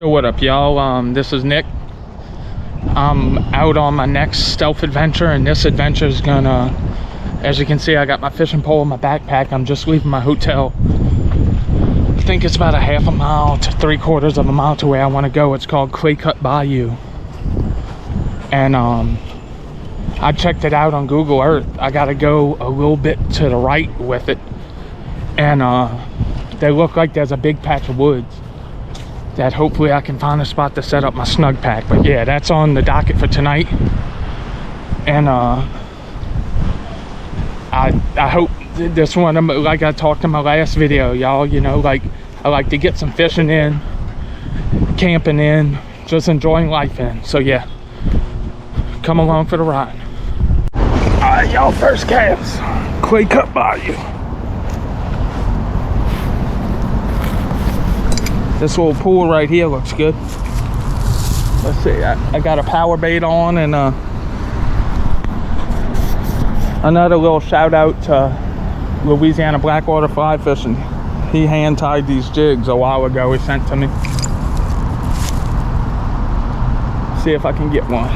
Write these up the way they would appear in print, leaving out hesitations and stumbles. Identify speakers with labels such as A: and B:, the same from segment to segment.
A: So what up, y'all? This is Nick. I'm out on my next stealth adventure, and this adventure is gonna, as you can see, I got my fishing pole in my backpack. I'm just leaving my hotel. I think it's about a half a mile to 3/4 of a mile to where I want to go. It's called Clay Cut Bayou, and I checked it out on Google Earth. I gotta go a little bit to the right with it, and they look like there's a big patch of woods that hopefully I can find a spot to set up my snug pack. But yeah, that's on the docket for tonight. And I hope this one, like I talked in my last video, y'all, you know, like I like to get some fishing in, camping in, just enjoying life in. So yeah, come along for the ride. All right, y'all, first cast, Clay Cut Bayou. This little pool right here looks good. Let's see, I got a power bait on, and another little shout out to Louisiana Blackwater Fly Fishing. He hand tied these jigs a while ago, he sent to me. See if I can get one.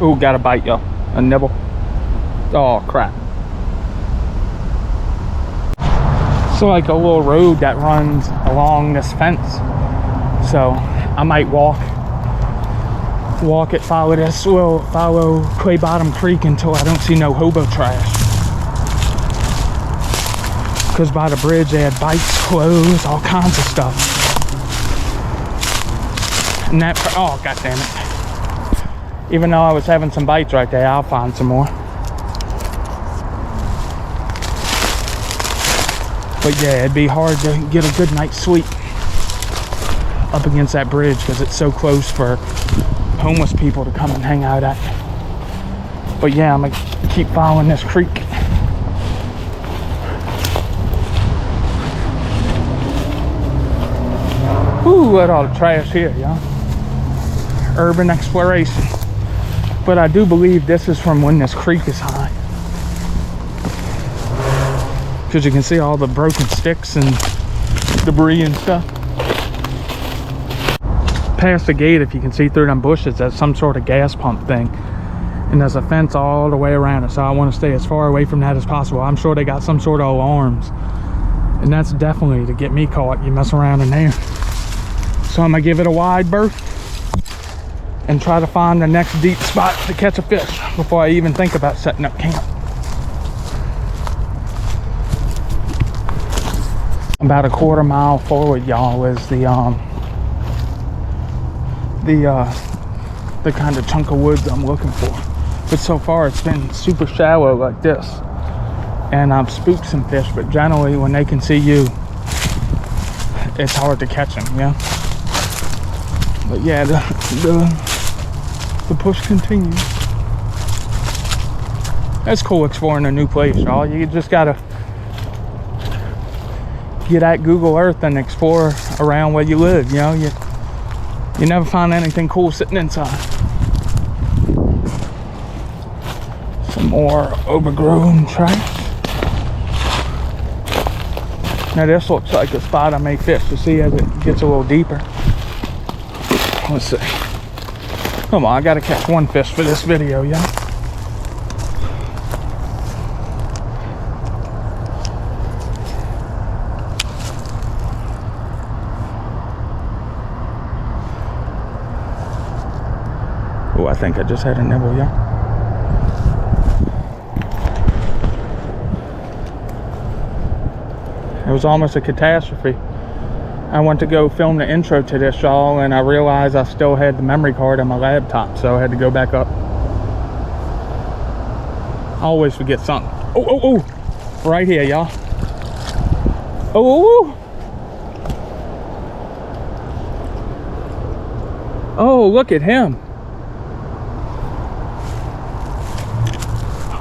A: Ooh, got a bite, y'all. A nibble. Oh, crap. So like a little road that runs along this fence. So I might walk it, follow this, follow Clay Bottom Creek until I don't see no hobo trash. Because by the bridge they had bikes, clothes, all kinds of stuff. And that, oh, god damn it. Even though I was having some bites right there, I'll find some more. But yeah, it'd be hard to get a good night's sleep up against that bridge because it's so close for homeless people to come and hang out at. But yeah, I'm gonna keep following this creek. Ooh, look at all the trash here, y'all. Urban exploration. But I do believe this is from when this creek is high. Because you can see all the broken sticks and debris and stuff. Past the gate, if you can see through them bushes, that's some sort of gas pump thing. And there's a fence all the way around it, so I want to stay as far away from that as possible. I'm sure they got some sort of alarms. And that's definitely to get me caught. You mess around in there. So I'm going to give it a wide berth and try to find the next deep spot to catch a fish before I even think about setting up camp. About a 1/4 mile forward, y'all, is the kind of chunk of woods I'm looking for. But so far it's been super shallow like this, and I've spooked some fish, but generally when they can see you, it's hard to catch them, yeah. But yeah, the push continues. It's cool exploring a new place, y'all. You just gotta get at Google Earth and explore around where you live, you know. You never find anything cool sitting inside. Some more overgrown trash. Now this looks like a spot I may fish, to see as it gets a little deeper. Let's see. Come on, I gotta catch one fish for this video, y'all. Oh, I think I just had a nibble, y'all. It was almost a catastrophe. I went to go film the intro to this, y'all, and I realized I still had the memory card on my laptop, so I had to go back up. I always forget something. Oh, right here, y'all. Oh, look at him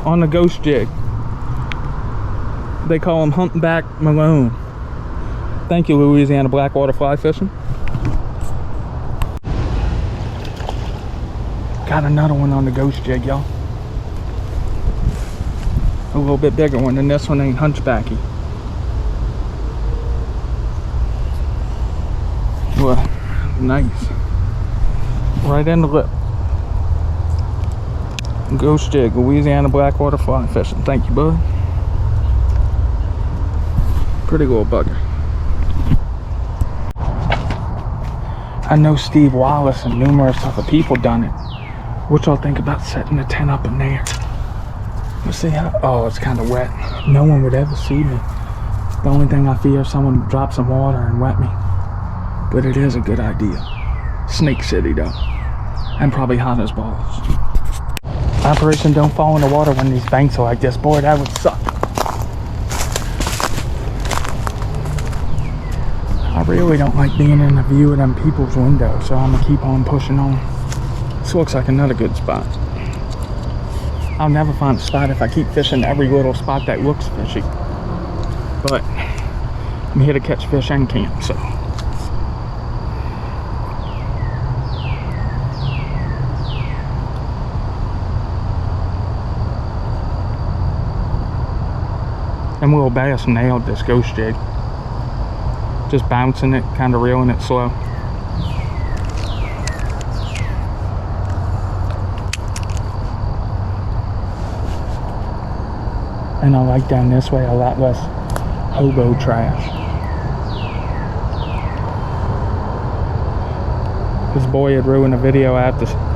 A: on the ghost jig. They call him Humpback Malone. Thank you, Louisiana Blackwater Fly Fishing. Got another one on the ghost jig, y'all. A little bit bigger one, and this one ain't hunchbacky. Well, nice. Right in the lip. Ghost jig, Louisiana Blackwater Fly Fishing. Thank you, bud. Pretty little bugger. I know Steve Wallace and numerous other people done it. What y'all think about setting the tent up in there? Let's see how. Oh, it's kind of wet. No one would ever see me. The only thing I fear is someone would drop some water and wet me. But it is a good idea. Snake City though. And probably hot as balls. Operation don't fall in the water when these banks are like this. Boy, that would suck. I really don't like being in the view of them people's windows, so I'm gonna keep on pushing on. This looks like another good spot. I'll never find a spot if I keep fishing every little spot that looks fishy. But I'm here to catch fish and camp, so. Them little bass nailed this ghost jig. Just bouncing it, kind of reeling it slow. And I like down this way a lot less hobo trash. This boy had ruined a video. I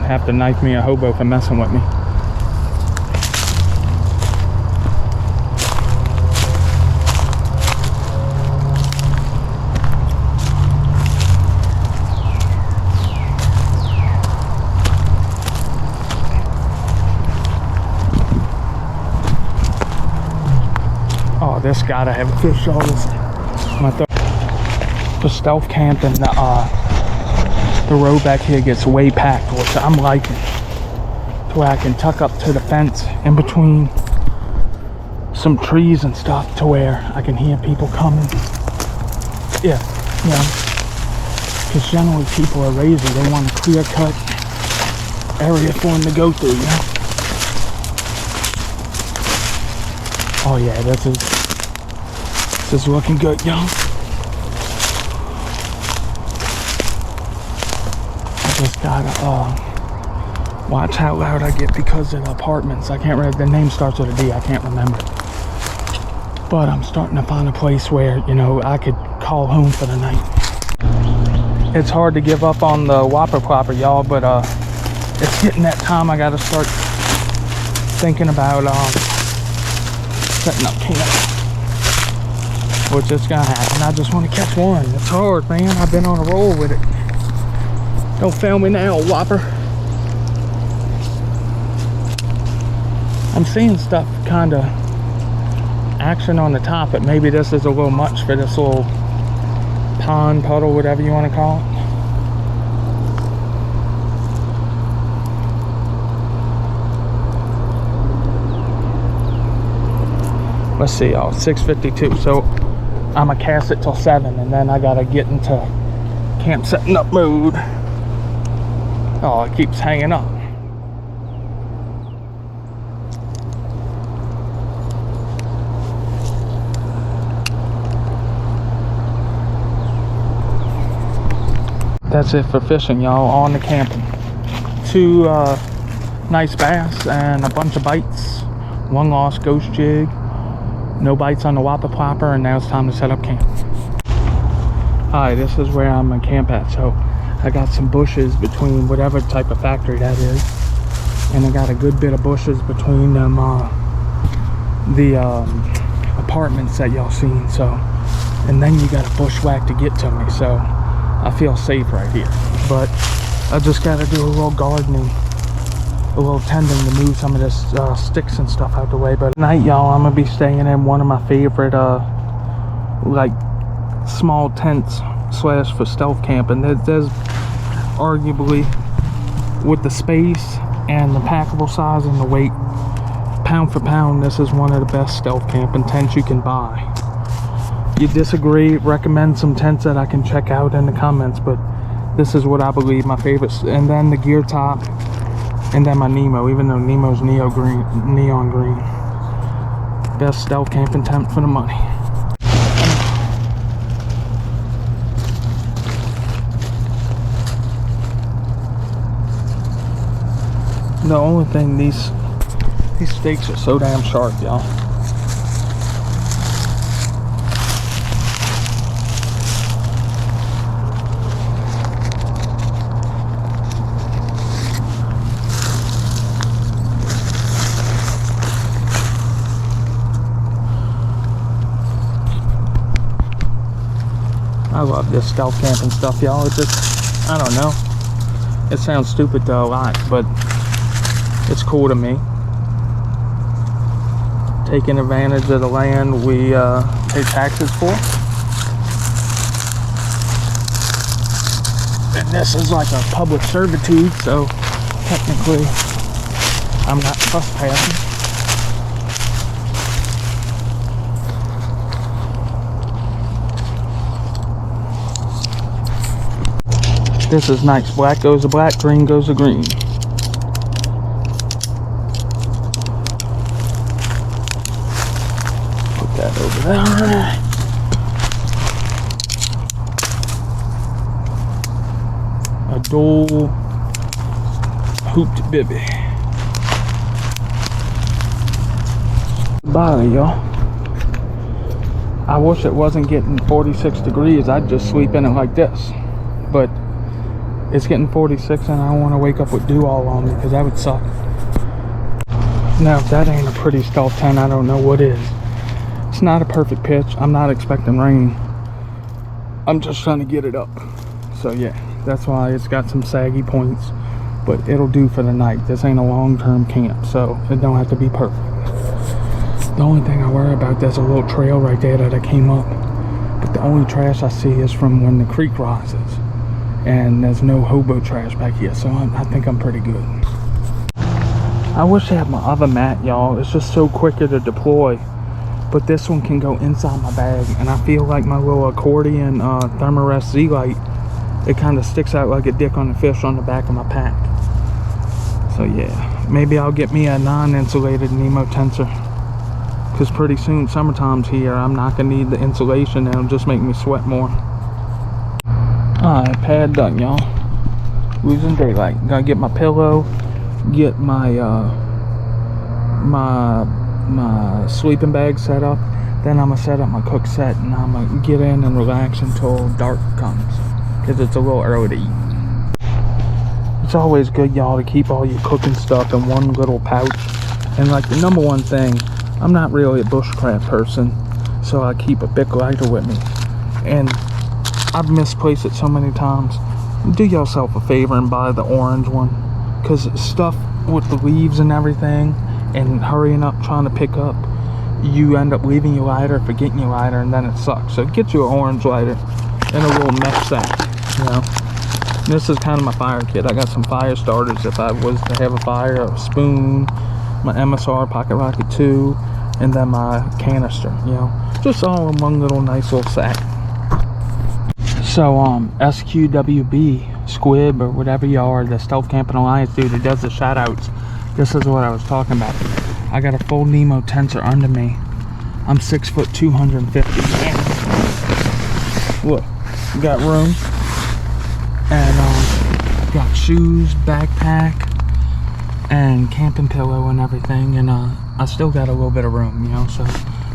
A: have to knife me a hobo for messing with me. This gotta have a fish all this. For stealth camping, the road back here gets way packed, which I'm liking. To where I can tuck up to the fence in between some trees and stuff, to where I can hear people coming. Yeah, you know, because generally people are lazy. They want a clear-cut area for them to go through, you know? Oh yeah, this is looking good, y'all. I just gotta watch how loud I get because of the apartments. I can't remember, the name starts with a D, I can't remember. But I'm starting to find a place where, you know, I could call home for the night. It's hard to give up on the whopper plopper, y'all, but it's getting that time I gotta start thinking about setting up camp. Which is gonna happen. I just want to catch one. It's hard, man. I've been on a roll with it. Don't fail me now, whopper. I'm seeing stuff kind of action on the top, but maybe this is a little much for this little pond, puddle, whatever you want to call it. Let's see, y'all. 6:52. So I'ma cast it till 7, and then I gotta get into camp setting up mode. Oh, it keeps hanging up. That's it for fishing, y'all. On to camping. 2 nice bass and a bunch of bites. 1 lost ghost jig. No bites on the whopper plopper, and now it's time to set up camp. Hi, this is where I'm gonna camp at. So I got some bushes between whatever type of factory that is, and I got a good bit of bushes between them the apartments that y'all seen. So and then you got a bushwhack to get to me, so I feel safe right here. But I just got to do a little gardening, a little tending to move some of this sticks and stuff out the way. But tonight, y'all, I'm gonna be staying in one of my favorite like small tents slash for stealth camping. There's arguably, with the space and the packable size and the weight, pound for pound, this is one of the best stealth camping tents you can buy. You disagree, recommend some tents that I can check out in the comments, but this is what I believe my favorites. And then the gear top, and then my Nemo, even though Nemo's neon green. Best stealth camping tent for the money. The only thing, these stakes are so damn sharp, y'all. I love this stealth camping stuff, y'all. It's just, I don't know. It sounds stupid to a lot, but it's cool to me. Taking advantage of the land we pay taxes for. And this is like a public servitude, so technically I'm not trespassing. This is nice. Black goes to black, green goes to green. Put that over there. A dual hooped bibby. Bye, y'all. I wish it wasn't getting 46 degrees. I'd just sleep in it like this. But it's getting 46 and I don't want to wake up with dew all on me, because that would suck. Now, if that ain't a pretty stealth tent, I don't know what is. It's not a perfect pitch. I'm not expecting rain. I'm just trying to get it up. So yeah, that's why it's got some saggy points, but it'll do for the night. This ain't a long-term camp, so it don't have to be perfect. The only thing I worry about, there's a little trail right there that I came up, but the only trash I see is from when the creek rises. And there's no hobo trash back here, so I think I'm pretty good. I wish I had my other mat, y'all. It's just so quicker to deploy, but this one can go inside my bag, and I feel like my little accordion Thermarest Z-Lite, it kind of sticks out like a dick on a fish on the back of my pack. So yeah, maybe I'll get me a non-insulated Nemo tensor, because pretty soon, summertime's here, I'm not gonna need the insulation, and it'll just make me sweat more. Alright, pad done, y'all. Losing daylight. Gotta get my pillow, get my my sleeping bag set up. Then I'm gonna set up my cook set, and I'm gonna get in and relax until dark comes, because it's a little early to eat. It's always good, y'all, to keep all your cooking stuff in one little pouch. And like the number one thing, I'm not really a bushcraft person, so I keep a Bic lighter with me. And I've misplaced it so many times. Do yourself a favor and buy the orange one, because stuff with the leaves and everything, and hurrying up trying to pick up, you end up leaving your lighter, forgetting your lighter, and then it sucks. So get you an orange lighter in a little mesh sack, you know. This is kind of my fire kit. I got some fire starters if I was to have a fire, a spoon, my MSR Pocket Rocket 2, and then my canister, you know, just all in one little nice little sack. So SQWB, Squib, or whatever you are, the Stealth Camping Alliance dude that does the shout outs, this is what I was talking about. I got a full Nemo tensor under me. I'm 6 foot 250. Look, got room, and got shoes, backpack, and camping pillow and everything, and I still got a little bit of room, you know. So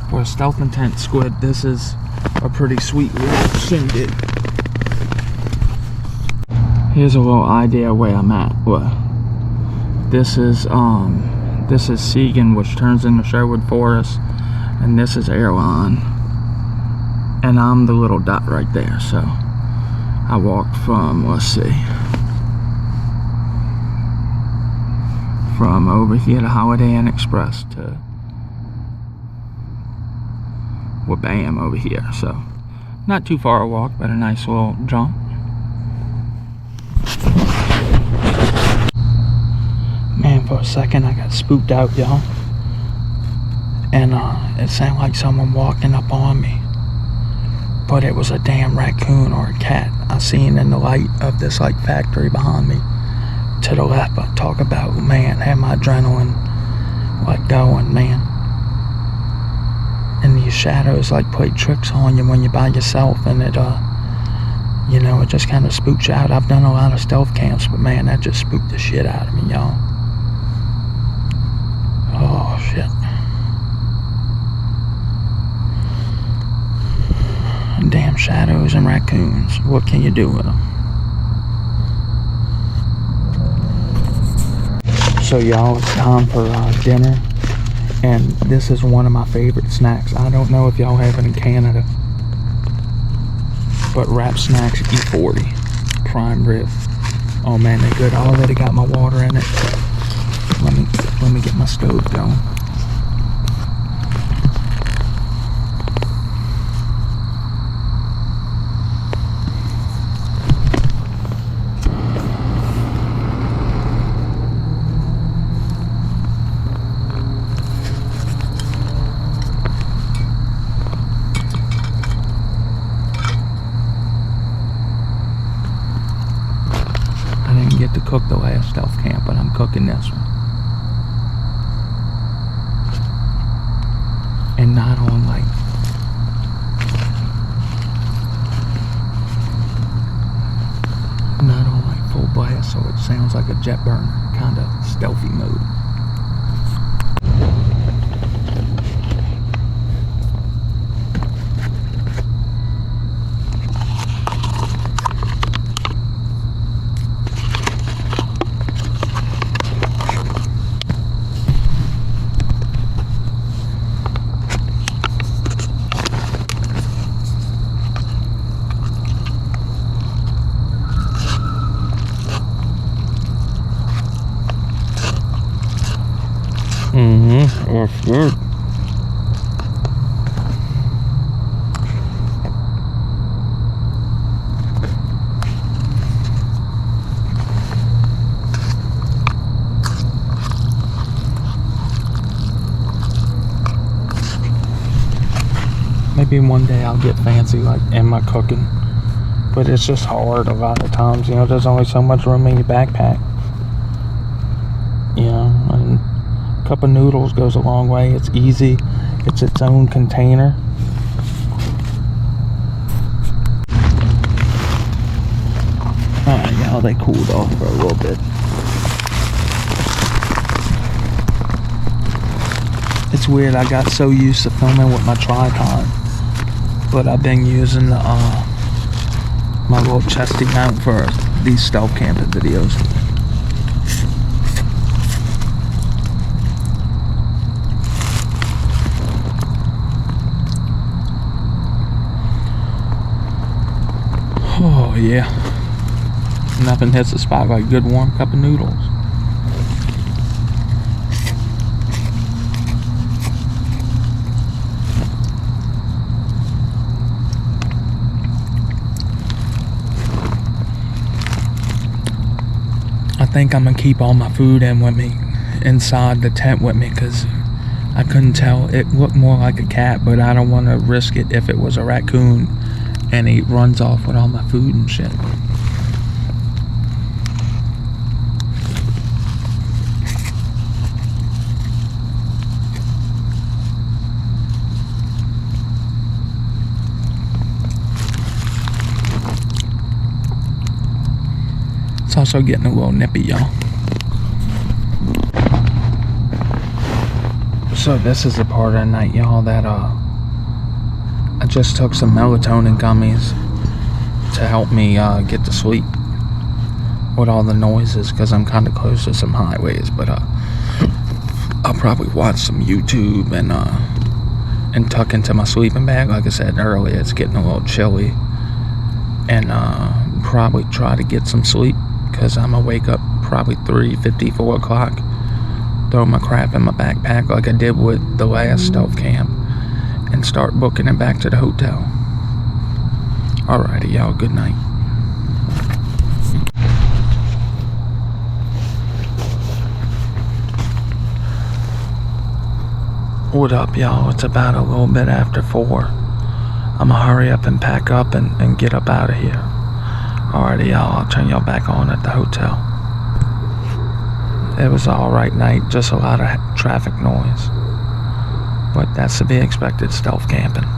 A: for a stealth intent squid, this is a pretty sweet little shindig. Here's a little idea where I'm at. Well, this is Segan, which turns into Sherwood Forest, and this is Airline. and I'm the little dot right there. So I walked from, let's see, from over here to Holiday Inn Express to, well, bam, over here. So not too far a walk, but a nice little jump. Man, for a second I got spooked out, y'all. And it sounded like someone walking up on me. But it was a damn raccoon or a cat I seen in the light of this like factory behind me. To the left, I talk about, man, had my adrenaline like going, man. And these shadows like play tricks on you when you're by yourself, and it you know, it just kind of spooks you out. I've done a lot of stealth camps, but man, that just spooked the shit out of me, y'all. Oh shit. Damn shadows and raccoons. What can you do with them? So y'all, it's time for dinner. And this is one of my favorite snacks. I don't know if y'all have it in Canada, but Wrap Snacks E40 prime rib. Oh man, they're good. I already got my water in it. Let me get my stove going. Get to cook the last stealth camp, but I'm cooking this one. And not on like full blast, so it sounds like a jet burner, kind of stealthy mode. That's good. Maybe one day I'll get fancy like in my cooking, but it's just hard a lot of times, you know. There's only so much room in your backpack, you know, and a cup of noodles goes a long way. It's easy, it's its own container. Alright, y'all, they cooled off for a little bit. It's weird, I got so used to filming with my tripod, but I've been using my little chesty mount for these stealth camping videos. Oh yeah, nothing hits the spot like a good warm cup of noodles. I think I'm gonna keep all my food in with me, inside the tent with me, because I couldn't tell. It looked more like a cat, but I don't want to risk it if it was a raccoon and he runs off with all my food and shit. It's also getting a little nippy, y'all. So this is the part of the night, y'all, that I just took some melatonin gummies to help me get to sleep with all the noises, because I'm kind of close to some highways. But I'll probably watch some YouTube and and tuck into my sleeping bag. Like I said earlier, it's getting a little chilly. And probably try to get some sleep, because I'm gonna wake up probably 3:50, 4 o'clock. Throw my crap in my backpack like I did with the last stealth camp, and start booking it back to the hotel. Alrighty, y'all, good night. What up, y'all? It's about a little bit after 4. I'm gonna hurry up and pack up and get up out of here. Alrighty, y'all, I'll turn y'all back on at the hotel. It was an alright night, just a lot of traffic noise. But that's to be expected, stealth camping.